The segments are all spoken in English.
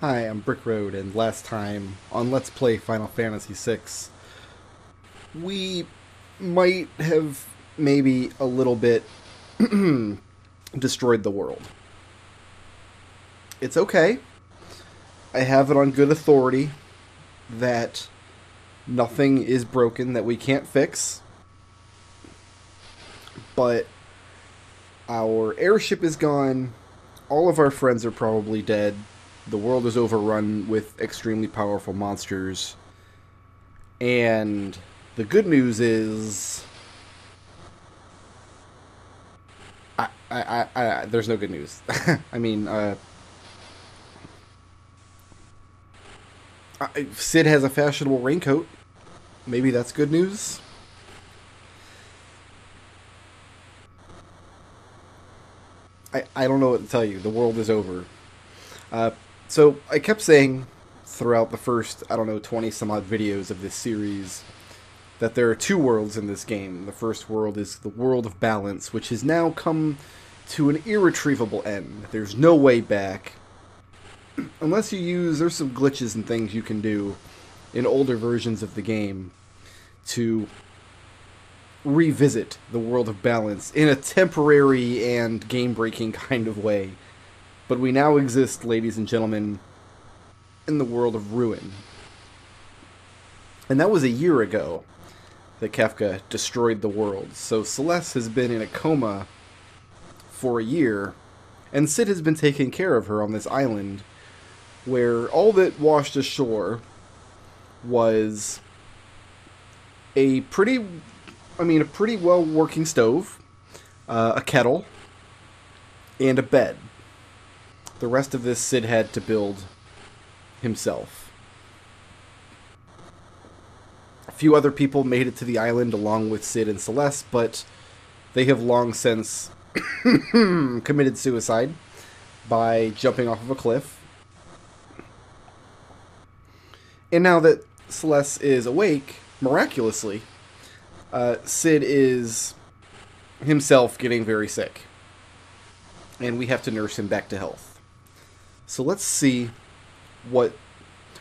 Hi, I'm Brickroad, and last time on Let's Play Final Fantasy VI, we might have maybe a little bit destroyed the world. It's okay. I have it on good authority that nothing is broken that we can't fix, but our airship is gone, all of our friends are probably dead, the world is overrun with extremely powerful monsters, and the good news is, there's no good news. I mean, Sid has a fashionable raincoat. Maybe that's good news. I don't know what to tell you. The world is over. So I kept saying throughout the first, I don't know, 20 some odd videos of this series that there are two worlds in this game. The first world is the world of balance, which has now come to an irretrievable end. There's no way back. Unless you use, there's some glitches and things you can do in older versions of the game to revisit the world of balance in a temporary and game-breaking kind of way. But we now exist, ladies and gentlemen, in the world of ruin. And that was a year ago that Kefka destroyed the world. So Celes has been in a coma for a year, and Sid has been taking care of her on this island, where all that washed ashore was a pretty well working stove, a kettle, and a bed. The rest of this Sid had to build himself. A few other people made it to the island along with Sid and Celes, but they have long since committed suicide by jumping off of a cliff. And now that Celes is awake, miraculously, Sid is himself getting very sick. And we have to nurse him back to health. So let's see what...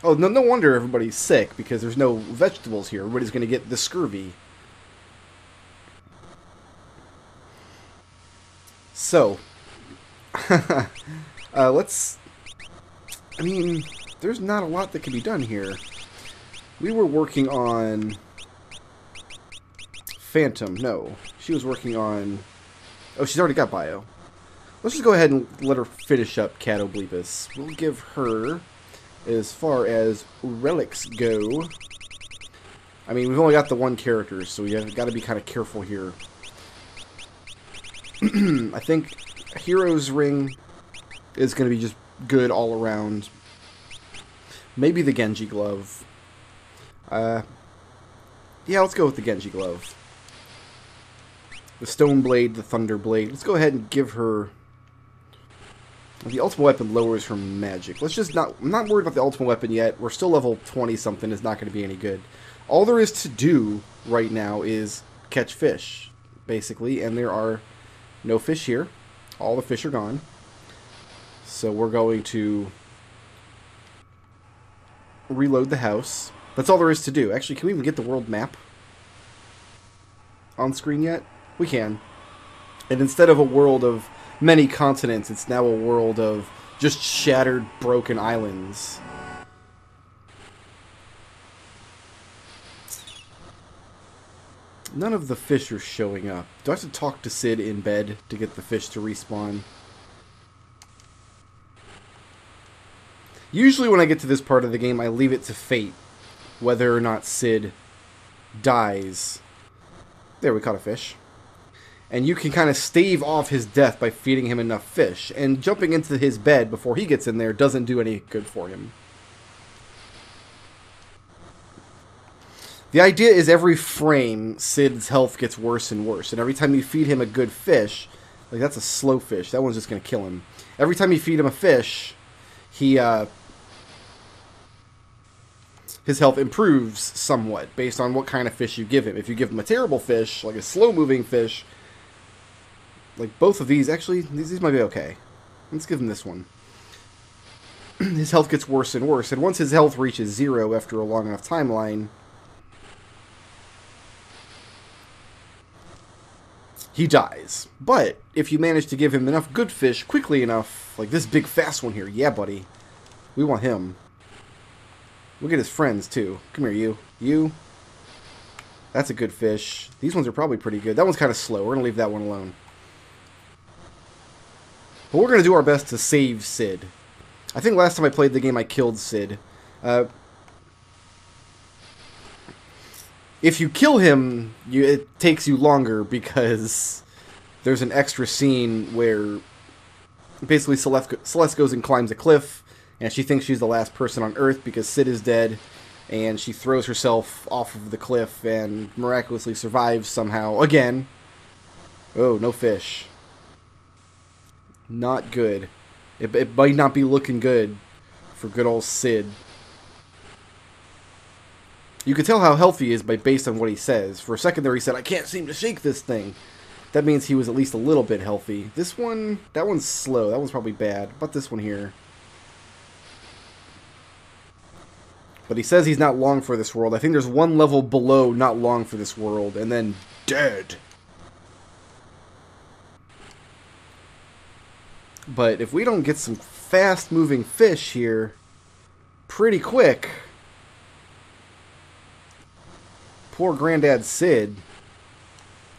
Oh, no wonder everybody's sick, because there's no vegetables here. Everybody's going to get the scurvy. So, let's... I mean, there's not a lot that can be done here. We were working on... Phantom, no. She was working on... Oh, she's already got bio. Let's just go ahead and let her finish up Cato Bleepus. We'll give her, as far as relics go... I mean, we've only got the one character, so we've got to be kind of careful here. I think Hero's Ring is going to be just good all around. Maybe the Genji Glove. Yeah, let's go with the Genji Glove. The Stone Blade, the Thunder Blade. Let's go ahead and give her... The ultimate weapon lowers her magic. Let's just not... I'm not worried about the ultimate weapon yet. We're still level 20-something. It's not going to be any good. All there is to do right now is catch fish, basically. And there are no fish here. All the fish are gone. So we're going to reload the house. That's all there is to do. Actually, can we even get the world map on screen yet? We can. And instead of a world of many continents, it's now a world of just shattered, broken islands. None of the fish are showing up. Do I have to talk to Sid in bed to get the fish to respawn? Usually when I get to this part of the game, I leave it to fate whether or not Sid dies. There, we caught a fish. And you can kind of stave off his death by feeding him enough fish. And jumping into his bed before he gets in there doesn't do any good for him. The idea is every frame, Sid's health gets worse and worse. And every time you feed him a good fish, like that's a slow fish, that one's just going to kill him. Every time you feed him a fish, his health improves somewhat based on what kind of fish you give him. If you give him a terrible fish, like a slow-moving fish... Like, both of these, actually, these might be okay. Let's give him this one. his health gets worse and worse. And once his health reaches 0 after a long enough timeline, he dies. But if you manage to give him enough good fish quickly enough, like this big fast one here, yeah, buddy, we want him. Look at his friends, too. Come here, you. You. That's a good fish. These ones are probably pretty good. That one's kind of slow. We're going to leave that one alone. But we're going to do our best to save Sid. I think last time I played the game, I killed Sid. If you kill him, it takes you longer because there's an extra scene where basically Celeste goes and climbs a cliff, and she thinks she's the last person on Earth because Sid is dead, and she throws herself off of the cliff and miraculously survives somehow. Again. Oh, no fish. Not good. It might not be looking good for good old Sid. You can tell how healthy he is based on what he says. For a second there he said, "I can't seem to shake this thing." That means he was at least a little bit healthy. This one, that one's slow. That one's probably bad. But this one here. But he says he's not long for this world. I think there's one level below not long for this world. And then dead. But if we don't get some fast-moving fish here pretty quick, poor Granddad Sid,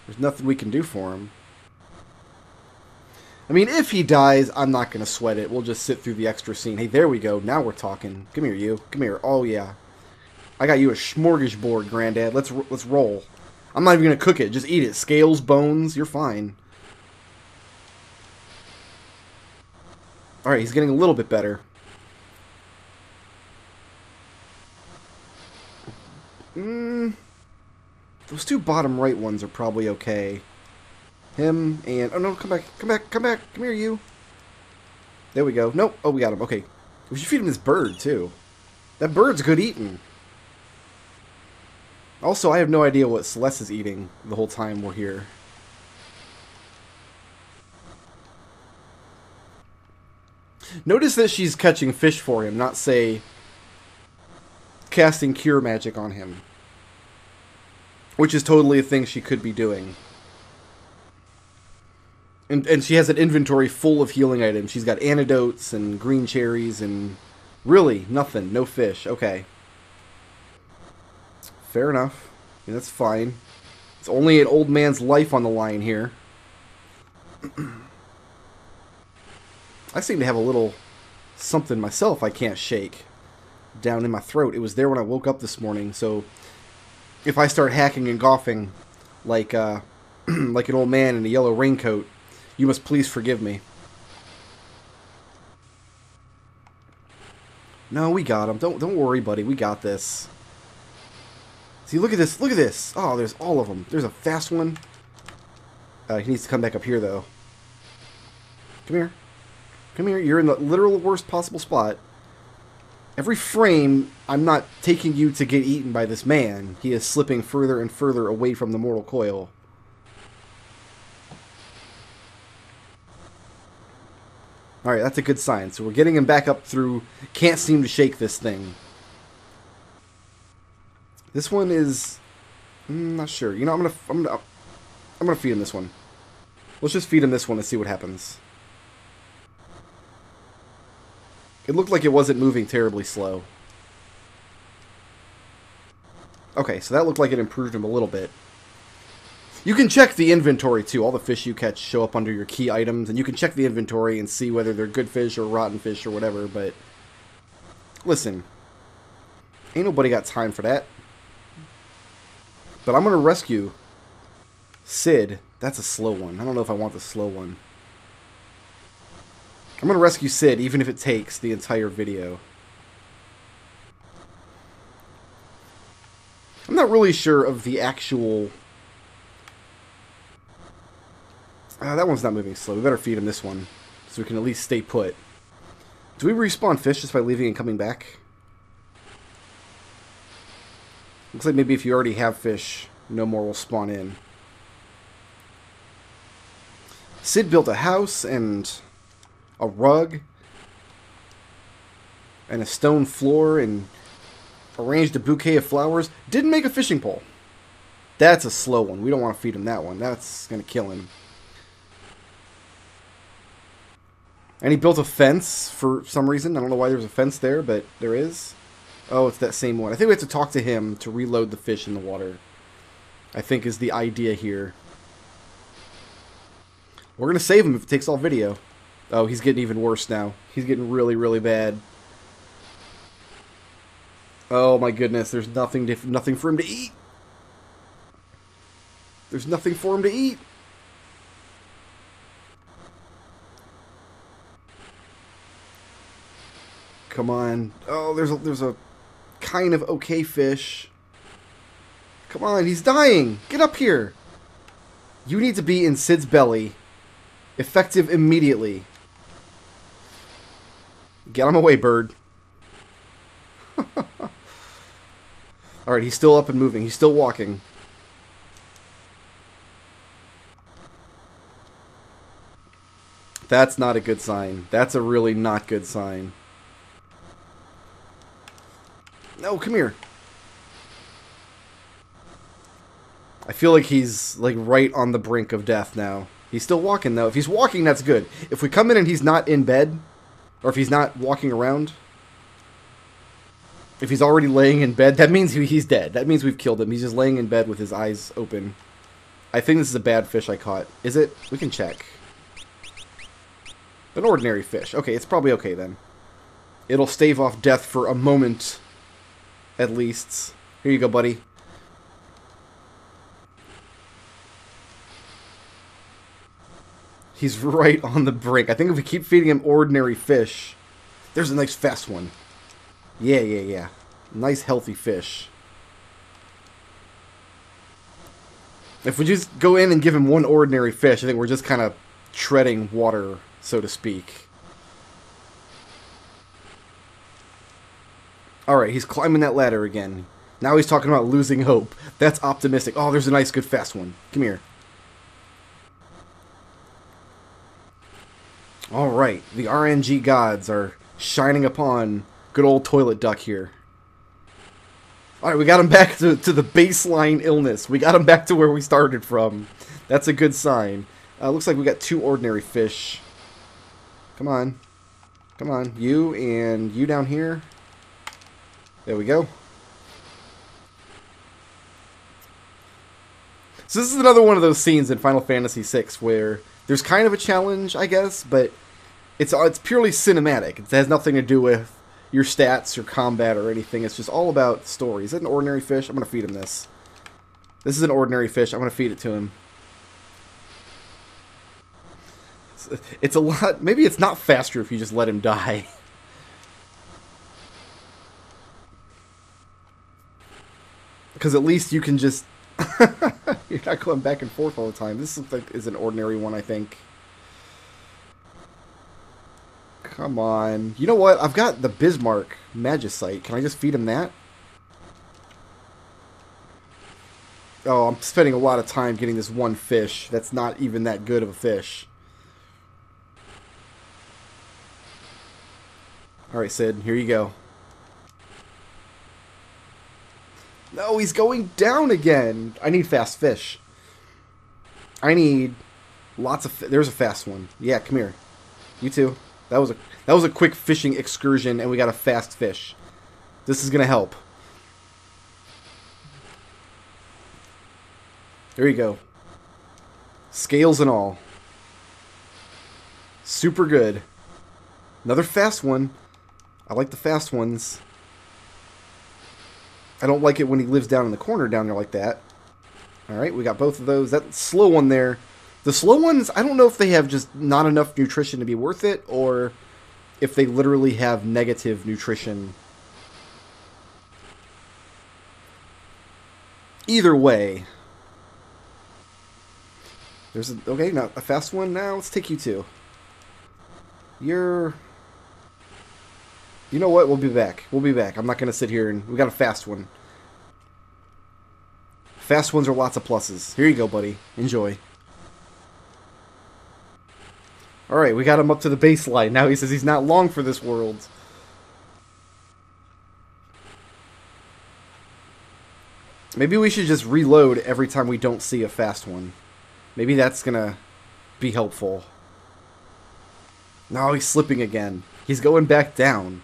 there's nothing we can do for him. I mean, if he dies, I'm not going to sweat it. We'll just sit through the extra scene. Hey, there we go. Now we're talking. Come here, you. Come here. Oh, yeah. I got you a smorgasbord, Granddad. Let's roll. I'm not even going to cook it. Just eat it. Scales, bones, you're fine. Alright, he's getting a little bit better. Those two bottom right ones are probably okay. Him and... Oh, no, come back. Come back. Come back. Come here, you. There we go. Nope. Oh, we got him. Okay. We should feed him this bird, too. That bird's good eating. Also, I have no idea what Celeste is eating the whole time we're here. Notice that she's catching fish for him, not, say, casting cure magic on him. Which is totally a thing she could be doing. And she has an inventory full of healing items. She's got antidotes and green cherries and... Really, nothing. No fish. Okay. Fair enough. Yeah, that's fine. It's only an old man's life on the line here. I seem to have a little something myself I can't shake down in my throat. It was there when I woke up this morning, so if I start hacking and coughing like like an old man in a yellow raincoat, you must please forgive me. No, we got him. Don't worry, buddy. We got this. See, look at this. Look at this. Oh, there's all of them. There's a fast one. He needs to come back up here, though. Come here. Come here. You're in the literal worst possible spot. Every frame, I'm not taking you to get eaten by this man. He is slipping further and further away from the mortal coil. Alright, that's a good sign. So we're getting him back up through... Can't seem to shake this thing. This one is... I'm not sure. You know, I'm gonna feed him this one. Let's just feed him this one and see what happens. It looked like it wasn't moving terribly slow. Okay, so that looked like it improved him a little bit. You can check the inventory, too. All the fish you catch show up under your key items, and you can check the inventory and see whether they're good fish or rotten fish or whatever, but... Listen. Ain't nobody got time for that. But I'm gonna rescue Sid. That's a slow one. I don't know if I want the slow one. I'm gonna rescue Sid, even if it takes the entire video. I'm not really sure of the actual... that one's not moving slow. We better feed him this one, so we can at least stay put. Do we respawn fish just by leaving and coming back? Looks like maybe if you already have fish, no more will spawn in. Sid built a house and a rug. and a stone floor and arranged a bouquet of flowers. Didn't make a fishing pole. That's a slow one. We don't want to feed him that one. That's going to kill him. And he built a fence for some reason. I don't know why there's a fence there, but there is. Oh, it's that same one. I think we have to talk to him to reload the fish in the water. I think is the idea here. We're going to save him if it takes all video. Oh, he's getting even worse now. He's getting really, really bad. Oh my goodness, there's nothing for him to eat. There's nothing for him to eat. Come on. Oh, there's a kind of okay fish. Come on, he's dying. Get up here. You need to be in Sid's belly. Effective immediately. Get him away, bird. Alright, he's still up and moving. He's still walking. That's not a good sign. That's a really not good sign. No, come here. I feel like he's like right on the brink of death now. He's still walking though. If he's walking, that's good. If we come in and he's not in bed, or if he's not walking around, if he's already laying in bed, that means he's dead. That means we've killed him. He's just laying in bed with his eyes open. I think this is a bad fish I caught. Is it? We can check. An ordinary fish. Okay, it's probably okay then. It'll stave off death for a moment, at least. Here you go, buddy. He's right on the brink. I think if we keep feeding him ordinary fish... There's a nice fast one. Yeah. Nice healthy fish. If we just go in and give him one ordinary fish, I think we're just kind of treading water, so to speak. Alright, he's climbing that ladder again. Now he's talking about losing hope. That's optimistic. Oh, there's a nice, good, fast one. Come here. Alright, the RNG gods are shining upon good old toilet duck here. Alright, we got him back to the baseline illness. We got him back to where we started from. That's a good sign. Looks like we got 2 ordinary fish. Come on. Come on. You and you down here. There we go. So this is another one of those scenes in Final Fantasy VI where there's kind of a challenge, I guess, but it's purely cinematic. It has nothing to do with your stats, your combat, or anything. It's just all about story. Is that an ordinary fish? I'm going to feed him this. This is an ordinary fish. I'm going to feed it to him. It's a lot... Maybe it's not faster if you just let him die. Because at least you can just... You're not going back and forth all the time. This looks like is an ordinary one, I think. Come on. You know what? I've got the Bismarck Magicite. Can I just feed him that? Oh, I'm spending a lot of time getting this one fish. That's not even that good of a fish. Alright, Sid. Here you go. No, he's going down again. I need fast fish. I need lots of... There's a fast one. Yeah, come here. You too. That was a quick fishing excursion, and we got a fast fish. This is gonna help. There you go. Scales and all. Super good. Another fast one. I like the fast ones. I don't like it when he lives down in the corner down there like that. Alright, we got both of those. That slow one there. The slow ones, I don't know if they have just not enough nutrition to be worth it, or if they literally have negative nutrition. Either way. There's a... Okay, now a fast one now. Let's take you two. You're... You know what? We'll be back. We'll be back. I'm not going to sit here and... We got a fast one. Fast ones are lots of pluses. Here you go, buddy. Enjoy. Alright, we got him up to the baseline. Now he says he's not long for this world. Maybe we should just reload every time we don't see a fast one. Maybe that's gonna be helpful. No, he's slipping again. He's going back down.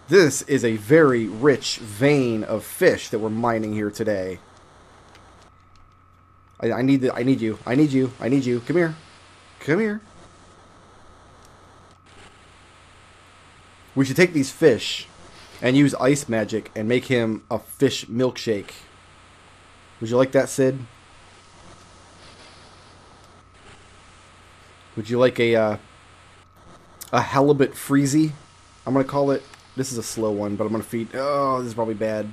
This is a very rich vein of fish that we're mining here today. I need you. I need you. I need you. Come here. Come here. We should take these fish and use ice magic and make him a fish milkshake. Would you like that, Sid? Would you like a halibut freezy? I'm gonna call it. This is a slow one, but I'm gonna feed. Oh, this is probably bad.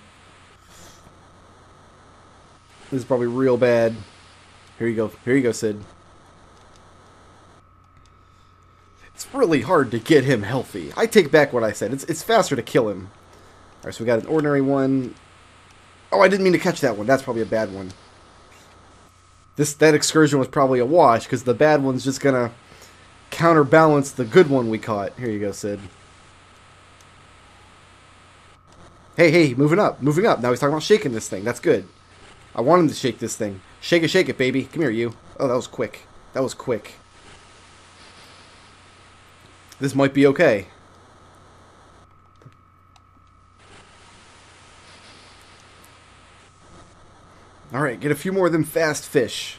This is probably real bad. Here you go. Here you go, Sid. It's really hard to get him healthy. I take back what I said. It's faster to kill him. Alright, so we got an ordinary one. Oh, I didn't mean to catch that one. That's probably a bad one. That excursion was probably a wash, because the bad one's just gonna counterbalance the good one we caught. Here you go, Sid. Hey, moving up, moving up. Now he's talking about shaking this thing. That's good. I want him to shake this thing. Shake it, baby. Come here, you. Oh, that was quick. That was quick. This might be okay. Alright, get a few more of them fast fish.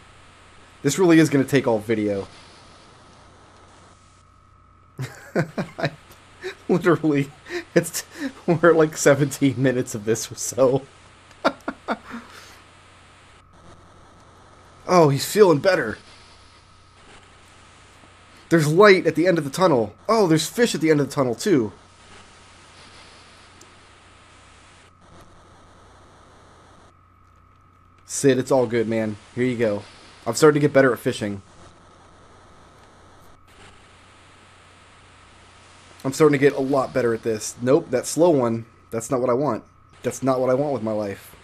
This really is going to take all video. Literally, we're like 17 minutes of this or so. Oh, he's feeling better. There's light at the end of the tunnel. Oh, there's fish at the end of the tunnel, too. Sid, it's all good, man. Here you go. I'm starting to get better at fishing. I'm starting to get a lot better at this. Nope, that slow one, that's not what I want. That's not what I want with my life.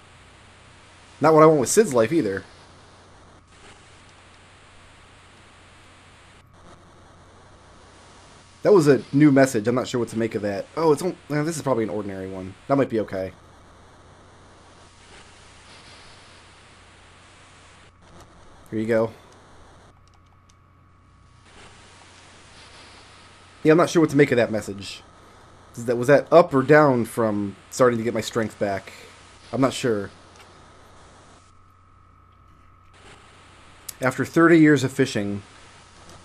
Not what I want with Sid's life, either. That was a new message. I'm not sure what to make of that. Oh, this is probably an ordinary one. That might be okay. Here you go. Yeah, I'm not sure what to make of that message. Was that up or down from starting to get my strength back? I'm not sure. After 30 years of fishing,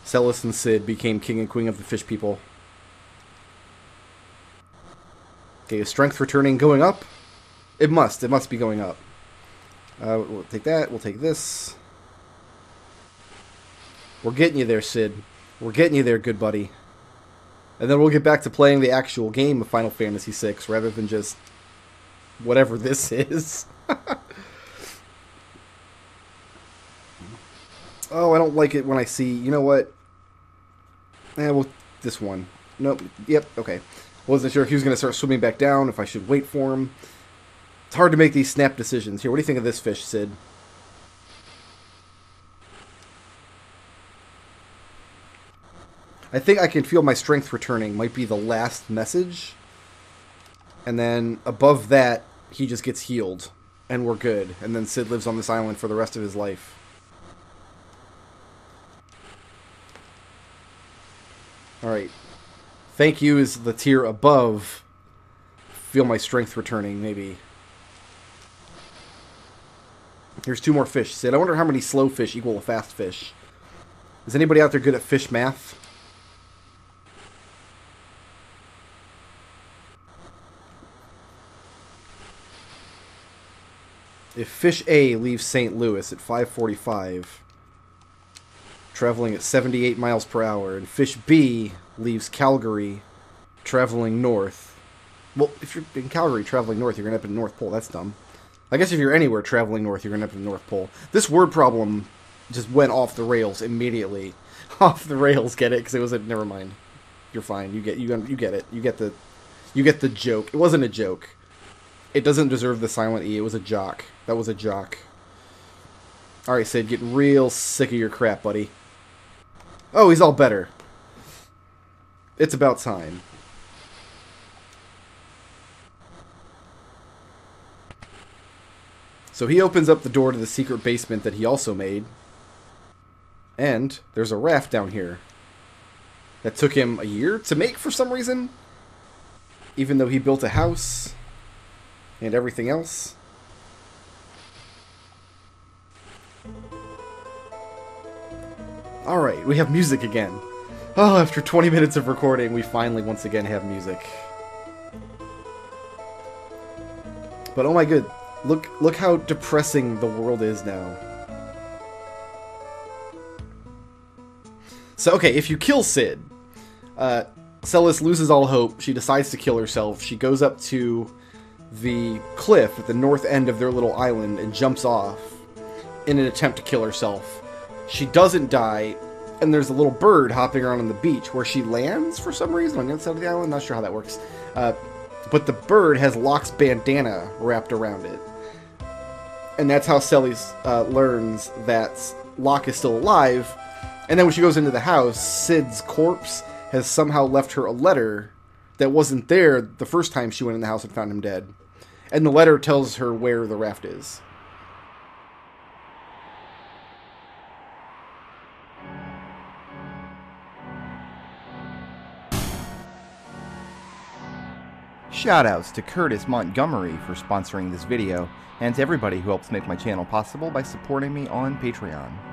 Celes and Sid became king and queen of the fish people. Okay, is strength returning going up? It must be going up. We'll take that, we'll take this. We're getting you there, Sid. We're getting you there, good buddy. And then we'll get back to playing the actual game of Final Fantasy VI, rather than just whatever this is. Oh, I don't like it when I see... You know what? Well, this one. Nope. Yep, okay. Wasn't sure if he was going to start swimming back down, if I should wait for him. It's hard to make these snap decisions. Here, what do you think of this fish, Sid? I think I can feel my strength returning might be the last message. And then above that, he just gets healed. And we're good. And then Sid lives on this island for the rest of his life. Alright. Thank you is the tier above. Feel my strength returning, maybe. Here's 2 more fish, Sid. I wonder how many slow fish equal a fast fish. Is anybody out there good at fish math? If fish A leaves St. Louis at 5:45, traveling at 78 miles per hour, and fish B leaves Calgary, traveling north. Well, if you're in Calgary traveling north, you're going to end up in the North Pole. That's dumb. I guess if you're anywhere traveling north, you're going to end up in the North Pole. This word problem just went off the rails immediately. Off the rails, get it? Because it was a... Never mind. You're fine. You get it. You get the joke. It wasn't a joke. It doesn't deserve the silent E. It was a jock. That was a jock. Alright, Sid, get real sick of your crap, buddy. Oh, he's all better. It's about time. So he opens up the door to the secret basement that he also made. And there's a raft down here that took him a year to make for some reason. Even though he built a house and everything else. Alright, we have music again. Oh, after 20 minutes of recording, we finally once again have music. But oh my god, look how depressing the world is now. So, okay, if you kill Sid, Celes loses all hope. She decides to kill herself. She goes up to the cliff at the north end of their little island and jumps off in an attempt to kill herself. She doesn't die, and there's a little bird hopping around on the beach where she lands for some reason on the outside of the island. Not sure how that works. But the bird has Locke's bandana wrapped around it. And that's how Celes learns that Locke is still alive. And then when she goes into the house, Sid's corpse has somehow left her a letter that wasn't there the first time she went in the house and found him dead. And the letter tells her where the raft is. Shoutouts to Curtis Montgomery for sponsoring this video, and to everybody who helps make my channel possible by supporting me on Patreon.